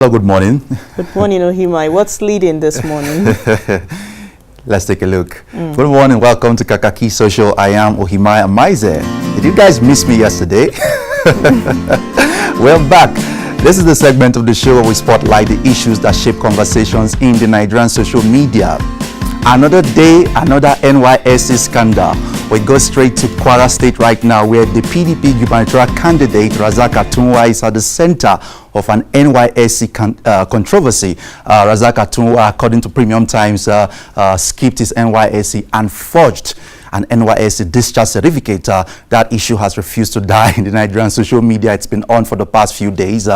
Hello, good morning. Good morning, Ohimai. What's leading this morning? Let's take a look. Good morning. Welcome to Kakaaki Social. I am Ohimai Amaize. Did you guys miss me yesterday? We're back. This is the segment of the show where we spotlight the issues that shape conversations in the Nigerian social media. Another day, another NYSC scandal. We go straight to Kwara State right now, where the PDP gubernatorial candidate Razak Atunwa is at the center of an NYSC controversy. Razak Atunwa, according to Premium Times, skipped his NYSC and forged an NYSC discharge certificate. That issue has refused to die in the Nigerian social media. It's been on for the past few days.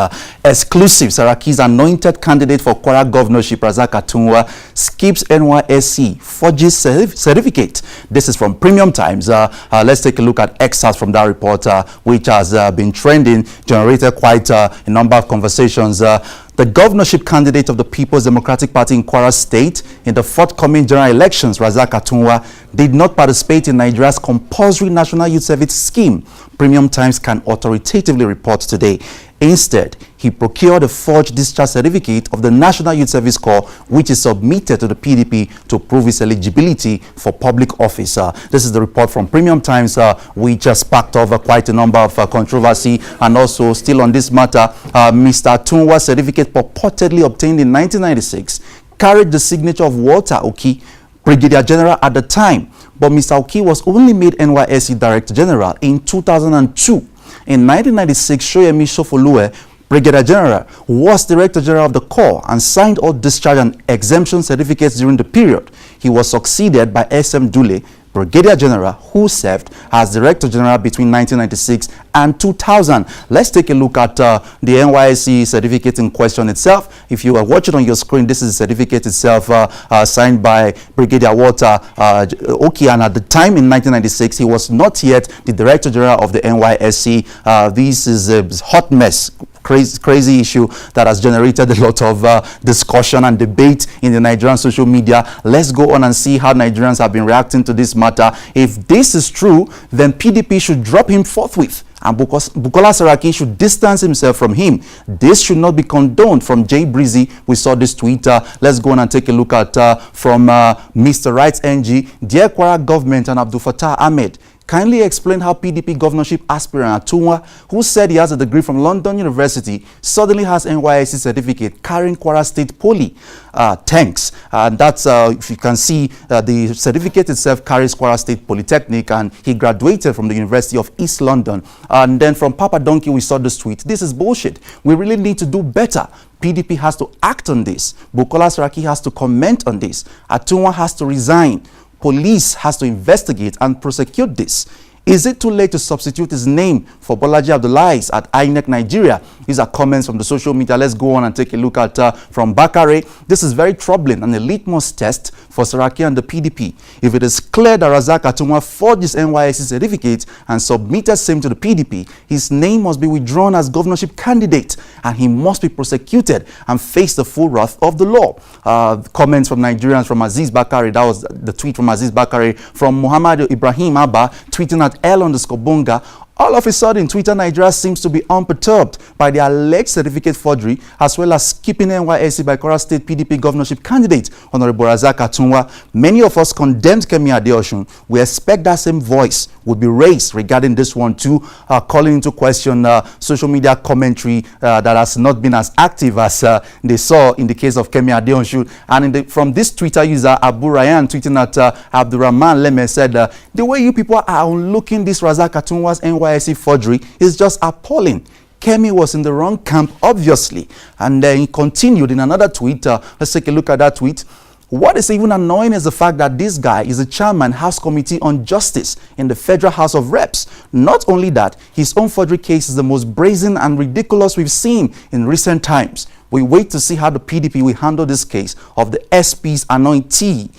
Exclusive, Saraki's anointed candidate for Kwara governorship, Razak Atunwa, skips NYSC, forges certificate. This is from Premium Times. Let's take a look at excerpts from that report, which has been trending, generated quite a number of conversations. The governorship candidate of the People's Democratic Party in Kwara State in the forthcoming general elections, Razak Atunwa, did not participate in Nigeria's compulsory National Youth Service scheme, Premium Times can authoritatively report today. Instead, he procured a forged discharge certificate of the National Youth Service Corps, which is submitted to the PDP to prove his eligibility for public office. This is the report from Premium Times, which sparked over quite a number of controversy. And also, still on this matter, Mr. Atunwa's certificate purportedly obtained in 1996 carried the signature of Walter Oki, Brigadier General at the time. But Mr. Oki was only made NYSC Director General in 2002. In 1996, Shoyemi Sofolue, Brigadier General, was Director General of the Corps and signed all discharge and exemption certificates during the period. He was succeeded by S.M. Dule, Brigadier General, who served as Director General between 1996 and 2000. Let's take a look at the NYSC certificate in question itself. If you are watching on your screen, this is the certificate itself signed by Brigadier Walter Oki, and at the time in 1996, he was not yet the Director General of the NYSC. This is a hot mess. Crazy issue that has generated a lot of discussion and debate in the Nigerian social media. Let's go on and see how Nigerians have been reacting to this matter. If this is true, then PDP should drop him forthwith, and Bukola Saraki should distance himself from him. This should not be condoned. From Jay Breezy, we saw this tweet. Let's go on and take a look at from Mr. Rights NG. Dear Kwara government and Abdul Fattah Ahmed, kindly explain how PDP governorship aspirant Atunwa, who said he has a degree from London University, suddenly has NYSC certificate carrying Kwara State Poly. Thanks. That's, if you can see, the certificate itself carries Kwara State Polytechnic, and he graduated from the University of East London. And then from Papa Donkey, we saw this tweet. This is bullshit. We really need to do better. PDP has to act on this. Bukola Saraki has to comment on this. Atunwa has to resign. Police has to investigate and prosecute this. Is it too late to substitute his name for Bolaji Abdullahi's at INEC Nigeria? These are comments from the social media. Let's go on and take a look at from Bakare. This is very troubling and a litmus test for Saraki and the PDP. If it is clear that Razak Atunwa forged his NYSC certificate and submitted same to the PDP, his name must be withdrawn as governorship candidate, and he must be prosecuted and face the full wrath of the law. Comments from Nigerians from Aziz Bakare. That was the tweet from Aziz Bakare. From Muhammad Ibrahim Abba, tweeting at L_Bonga. All of a sudden, Twitter Nigeria seems to be unperturbed by the alleged certificate forgery, as well as skipping NYSC by Kwara State PDP governorship candidate, Honorable Razak Atunwa. Many of us condemned Kemi Adeosun. We expect that same voice would be raised regarding this one too, calling into question social media commentary that has not been as active as they saw in the case of Kemi Adeosun. And from this Twitter user, Abu Ryan, tweeting at Abdurrahman Leme, said, the way you people are looking this Razak Atunwa's NYSC forgery is just appalling. Kemi was in the wrong camp, obviously. And then he continued in another tweet. Let's take a look at that tweet. What is even annoying is the fact that this guy is the chairman House Committee on Justice in the Federal House of Reps. Not only that, his own forgery case is the most brazen and ridiculous we've seen in recent times. We wait to see how the PDP will handle this case of the SP's anointee.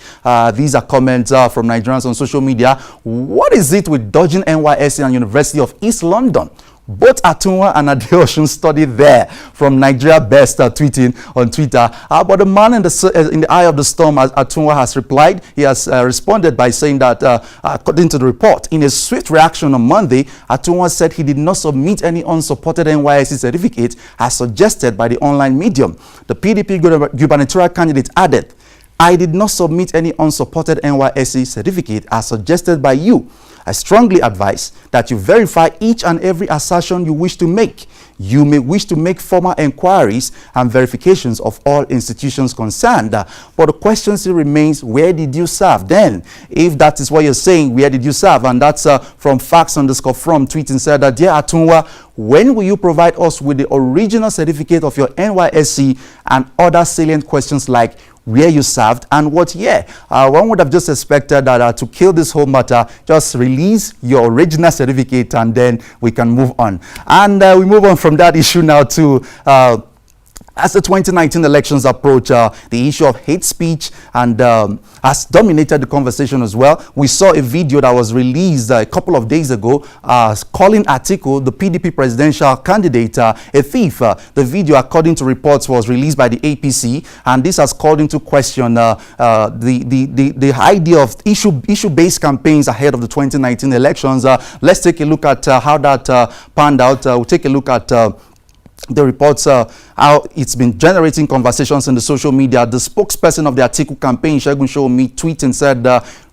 These are comments from Nigerians on social media. What is it with dodging NYSC and University of East London? Both Atunwa and Adeosun studied there from Nigeria Best tweeting on Twitter. But the man in the eye of the storm, as Atunwa has replied, he has responded by saying that, according to the report, in a swift reaction on Monday, Atunwa said he did not submit any unsupported NYSC certificate as suggested by the online medium. The PDP gubernatorial candidate added, "I did not submit any unsupported NYSC certificate as suggested by you. I strongly advise that you verify each and every assertion you wish to make. You may wish to make formal inquiries and verifications of all institutions concerned. But the question still remains, where did you serve then? If that is what you're saying, where did you serve?" And that's from facts_from tweeting said that, "Dear Atunwa, when will you provide us with the original certificate of your NYSC and other salient questions like where you served and what year?" One would have just expected that to kill this whole matter, just release your original certificate and then we can move on. And we move on from that issue now to as the 2019 elections approach, the issue of hate speech and has dominated the conversation as well. We saw a video that was released a couple of days ago calling Atiku, the PDP presidential candidate, a thief. The video, according to reports, was released by the APC, and this has called into question the idea of issue-based campaigns ahead of the 2019 elections. Let's take a look at how that panned out. We'll take a look at the reports, how it's been generating conversations in the social media. The spokesperson of the Atiku campaign, Segun Showomi, tweeted and said,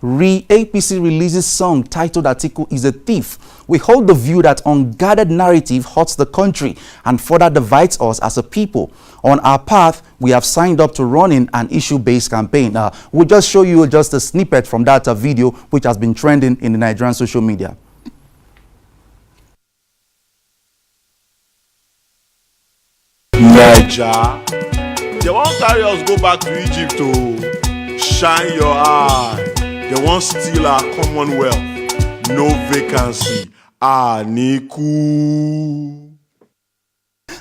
APC releases song titled "Atiku is a Thief. We hold the view that unguarded narrative hurts the country and further divides us as a people. On our path, we have signed up to running an issue-based campaign." We'll just show you just a snippet from that video, which has been trending in the Nigerian social media. Naija, they won't carry us go back to Egypt to shine your eye. They won't steal our commonwealth. No vacancy. Niku.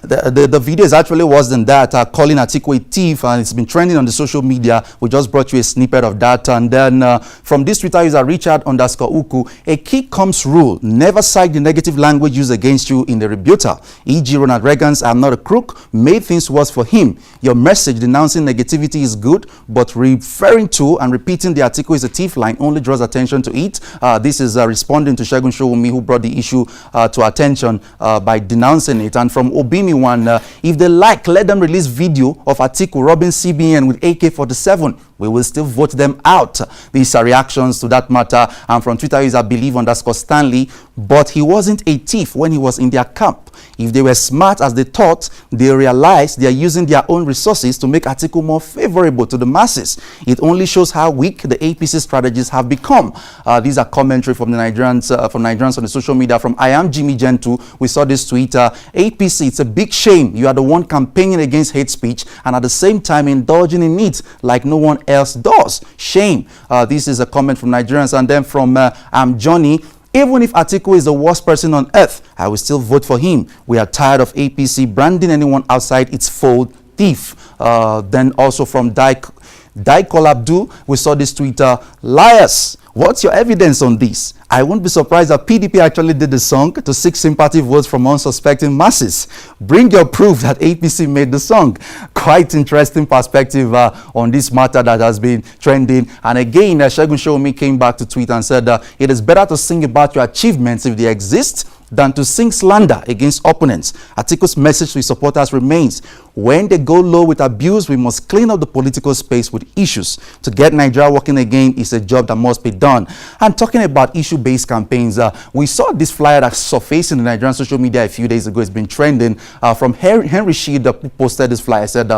The video is actually worse than that, calling Atiku a thief, and it's been trending on the social media. We just brought you a snippet of that. And then from this Twitter user, Richard_Uku, a key comes rule: never cite the negative language used against you in the rebuttal. E.g., Ronald Reagan's "I'm not a crook" made things worse for him. Your message denouncing negativity is good, but referring to and repeating the Atiku is a thief line only draws attention to it. This is responding to Segun Showomi, who brought the issue to attention by denouncing it. And from Obimi one, if they like, let them release video of Atiku robbing CBN with AK-47. We will still vote them out. These are reactions to that matter. And from Twitter user Believe_Stanley, but he wasn't a thief when he was in their camp. If they were smart as they thought, they realized they are using their own resources to make Atiku more favorable to the masses. It only shows how weak the APC strategies have become. These are commentary from the Nigerians on the social media. From I Am Jimmy Gentle, we saw this tweet: APC, it's a big shame you are the one campaigning against hate speech and at the same time indulging in it like no one else does. Shame. This is a comment from Nigerians. And then from I'm Johnny, even if Atiku is the worst person on earth, I will still vote for him. We are tired of APC branding anyone outside its fold thief. Then also from Daikol Abdul, we saw this Twitter: liars, what's your evidence on this? I won't be surprised that PDP actually did the song to seek sympathy votes from unsuspecting masses. Bring your proof that APC made the song. Quite interesting perspective on this matter that has been trending. And again, Segun Showomi came back to tweet and said, it is better to sing about your achievements if they exist than to sing slander against opponents. Atiku's message to his supporters remains: when they go low with abuse, we must clean up the political space with issues. To get Nigeria working again is a job that must be done. And talking about issue-based campaigns, we saw this flyer that surfaced in the Nigerian social media a few days ago. It's been trending from Henry Sheed, who posted this flyer. Said,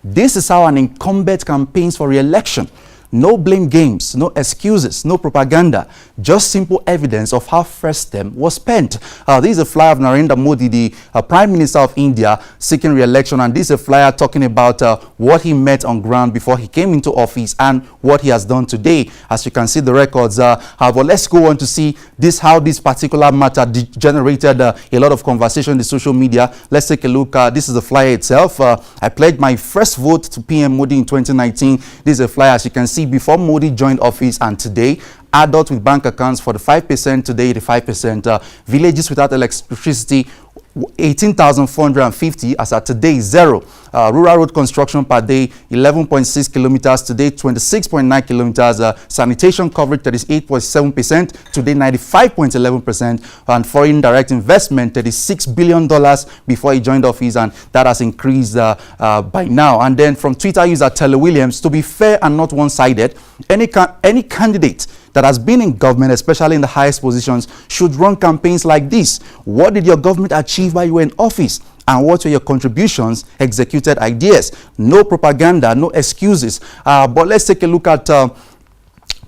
this is how an incumbent campaigns for re-election. No blame games, no excuses, no propaganda, just simple evidence of how first term was spent. This is a flyer of Narendra Modi, the Prime Minister of India, seeking re-election, and this is a flyer talking about what he met on ground before he came into office and what he has done today. As you can see the records, but let's go on to see how this particular matter generated a lot of conversation in the social media. Let's take a look. This is the flyer itself. I pledged my first vote to PM Modi in 2019. This is a flyer, as you can see, before Modi joined office and today. Adults with bank accounts, 45%, today 85%. Villages without electricity, 18,450, as at today, zero. Rural road construction per day, 11.6 kilometers, today 26.9 kilometers. Sanitation coverage, 38.7%, today 95.11%. And foreign direct investment, $36 billion before he joined office, and that has increased by now. And then from Twitter user Taylor Williams, to be fair and not one-sided, any candidate that has been in government, especially in the highest positions, should run campaigns like this. What did your government achieve while you were in office? And what were your contributions, executed ideas? No propaganda, no excuses. But let's take a look at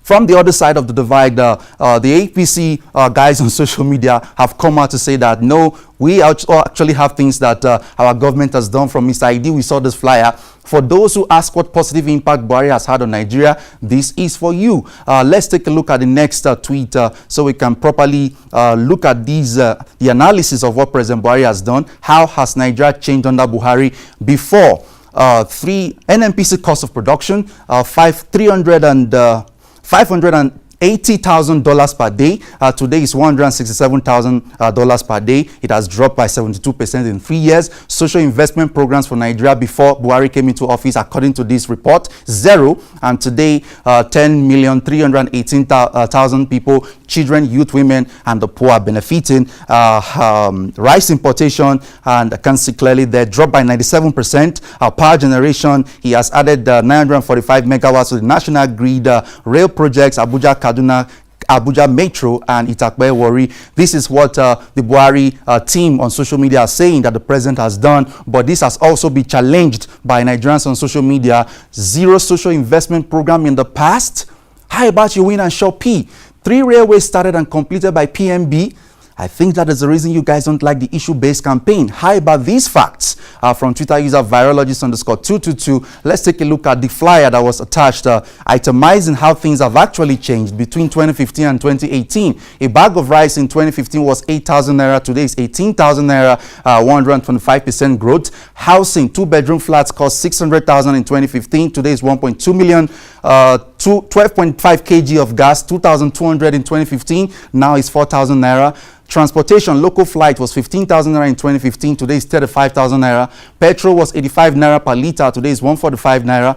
from the other side of the divide. The APC guys on social media have come out to say that no, we actually have things that our government has done. From Mr. ID, we saw this flyer. For those who ask what positive impact Buhari has had on Nigeria, this is for you. Let's take a look at the next tweet so we can properly look at these the analysis of what President Buhari has done. How has Nigeria changed under Buhari? Before, 3 NNPC cost of production, $580,000 per day. Today is $167,000 per day. It has dropped by 72% in 3 years. Social investment programs for Nigeria before Buhari came into office, according to this report, zero. And today, 10,318,000 people, children, youth, women, and the poor are benefiting. Rice importation, and I can see clearly they dropped by 97%. Power generation, he has added 945 megawatts to the national grid. Rail projects, Abuja, Kaduna, Abuja Metro, and Itakpe Warri. This is what the Buhari team on social media are saying that the president has done, but this has also been challenged by Nigerians on social media. Zero social investment program in the past. How about you win and show P? 3 railways started and completed by PMB. I think that is the reason you guys don't like the issue-based campaign. How about these facts? From Twitter user virologist_222. Let's take a look at the flyer that was attached, itemizing how things have actually changed between 2015 and 2018. A bag of rice in 2015 was 8,000 naira. Today is 18,000 naira, 125% growth. Housing, 2-bedroom flats cost 600,000 in 2015. Today is 1.2 million. 12.5 kg of gas, 2,200 in 2015. Now it's 4,000 naira. Transportation, local flight was 15,000 naira in 2015. Today is 35,000 naira. Petrol was 85 naira per liter. Today is 145 naira.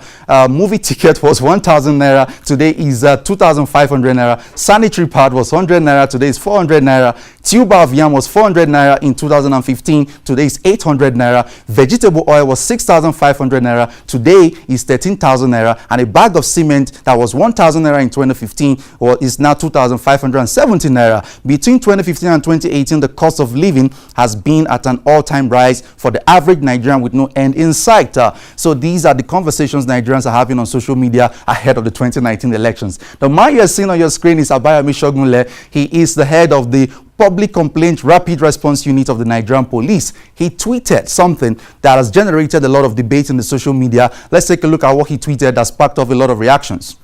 Movie ticket was 1,000 naira. Today is 2,500 naira. Sanitary pad was 100 naira. Today is 400 naira. Tube of yam was 400 naira in 2015. Today is 800 naira. Vegetable oil was 6,500 naira. Today is 13,000 naira. And a bag of cement that was 1,000 naira in 2015 is now 2,570 naira. Between 2015 and 2018, the cost of living has been at an all-time rise for the average Nigerian with no end in sight. So these are the conversations Nigerians are having on social media ahead of the 2019 elections. The man you're seeing on your screen is Abayami Shogunle. He is the head of the Public Complaint Rapid Response Unit of the Nigerian Police. He tweeted something that has generated a lot of debate in the social media. Let's take a look at what he tweeted that sparked off a lot of reactions.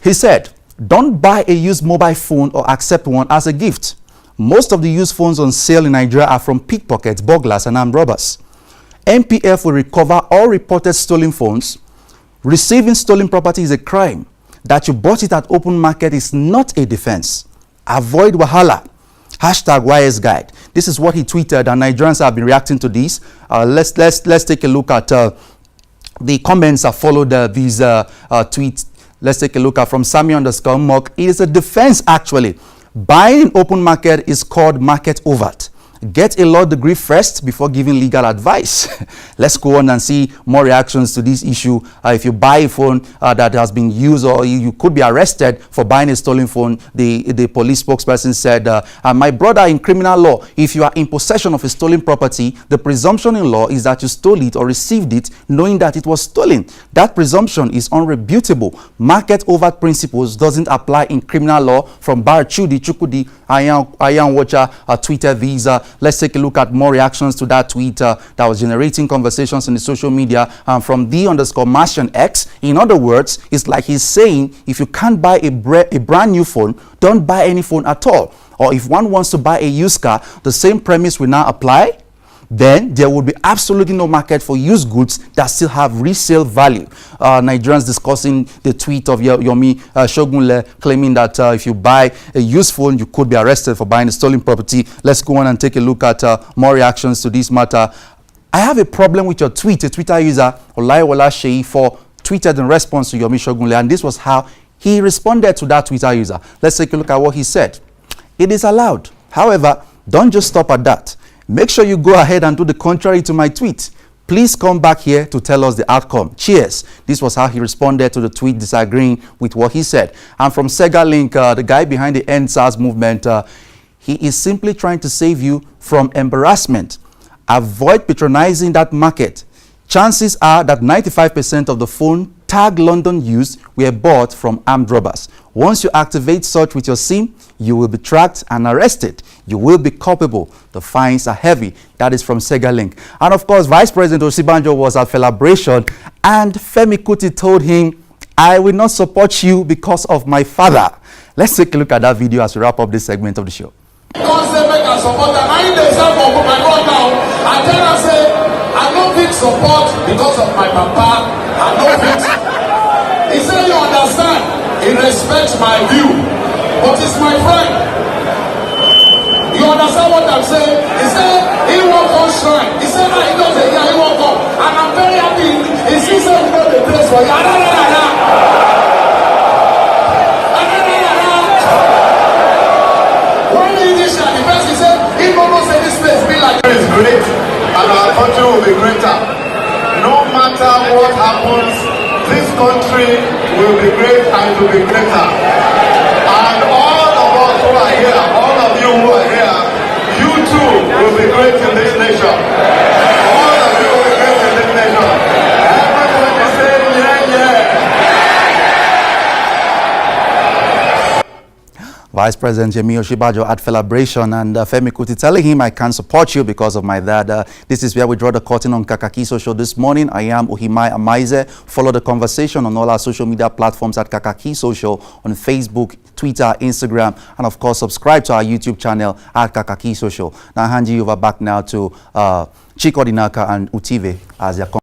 He said, "Don't buy a used mobile phone or accept one as a gift. Most of the used phones on sale in Nigeria are from pickpockets, burglars, and armed robbers. NPF will recover all reported stolen phones. Receiving stolen property is a crime. That you bought it at open market is not a defense. Avoid wahala. Hashtag YS Guide." This is what he tweeted, and Nigerians have been reacting to this. Let's take a look at the comments that followed these tweets. Let's take a look at from Sammy_Mock. It is a defense, actually. Buying in open market is called market overt. Get a law degree first before giving legal advice. Let's go on and see more reactions to this issue. If you buy a phone that has been used, or you could be arrested for buying a stolen phone, the police spokesperson said, "My brother, in criminal law, if you are in possession of a stolen property, the presumption in law is that you stole it or received it knowing that it was stolen. That presumption is unrebutable. Market overt principles doesn't apply in criminal law." From Barchudi Chukudi Ayan Watcher tweeted these. Let's take a look at more reactions to that tweet that was generating conversations in the social media from D_Martian X. In other words, it's like he's saying, if you can't buy a brand new phone, don't buy any phone at all. Or if one wants to buy a used car, the same premise will now apply. then there will be absolutely no market for used goods that still have resale value. Nigerians discussing the tweet of Yomi Shogunle claiming that if you buy a used phone, you could be arrested for buying a stolen property. Let's go on and take a look at more reactions to this matter. I have a problem with your tweet. A Twitter user, Olaiwola Shei4, tweeted in response to Yomi Shogunle, and this was how he responded to that Twitter user. Let's take a look at what he said. It is allowed. However, don't just stop at that. Make sure you go ahead and do the contrary to my tweet. Please come back here to tell us the outcome. Cheers. This was how he responded to the tweet disagreeing with what he said. And from Sega Link, the guy behind the End SARS movement, he is simply trying to save you from embarrassment. Avoid patronizing that market. Chances are that 95% of the phone tagged London used were bought from armed robbers. Once you activate such with your SIM, you will be tracked and arrested. You will be culpable. The fines are heavy. That is from Sega Link. And of course, Vice President Osibanjo was at Celebration, and Femi Kuti told him, I will not support you because of my father. Let's take a look at that video as we wrap up this segment of the show. I no fit support because of my papa. I no fit. He said, you understand, he respects my view, but he's my friend. You understand what I'm saying? He said, he won't come shrine. He said, he doesn't, he won't come. And I'm very happy. He sees that we got the place for you. When initially, the person said, he won't say this place be like this. It's great. And our country will be greater. No matter what happens, this country will be great and will be greater. And all of us who are here, all of you who are here, you too will be great in this nation. All of you will be great in this nation. Everybody say, yeah, yeah. Vice President Yemi Osinbajo at Celebration, and Femi Kuti telling him, I can't support you because of my dad. This is where we draw the curtain on Kakaaki Social this morning. I am Ohimai Amaize. Follow the conversation on all our social media platforms at Kakaaki Social on Facebook, Twitter, Instagram, and of course, subscribe to our YouTube channel at Kakaaki Social. Now, I hand you over back now to Chiko Dinaka and Utive as their